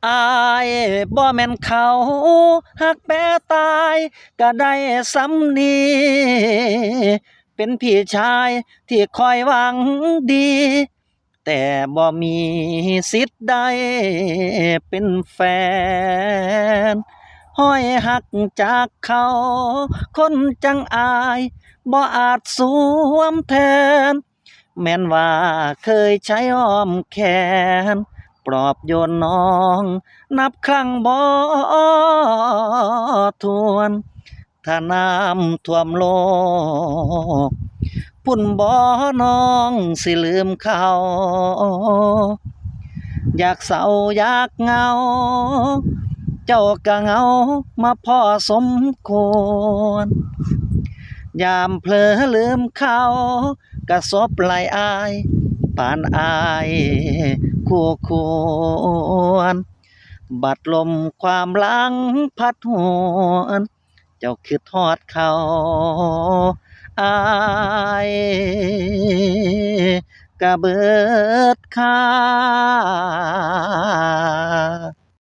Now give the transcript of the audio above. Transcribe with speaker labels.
Speaker 1: อายบ่แม่นเขาหักแปรตายก็ได้สำนี้เป็นพี่ชายที่คอยหวังดีแต่บ่มีสิทธิ์ใดเป็นแฟนห้อยหักจากเขาคนจังอายบ่อาจสวมแทนแม่นว่าเคยใช้อ้อมแขนปลอบโยนน้องนับครั้งบ่ถ้วนถ้าน้ำท่วมโลกพุ่นบ่น้องสิลืมเขาอยากเศร้าอยากเหงาเจ้าก็เหงามาพ่อสมควรยามเผลอลืมเขาก็ศพไหลอายปานอายคู่ควรบัดลมความหลังพัดหวนเจ้าคิดฮอดเขาอายก็เบิดค่า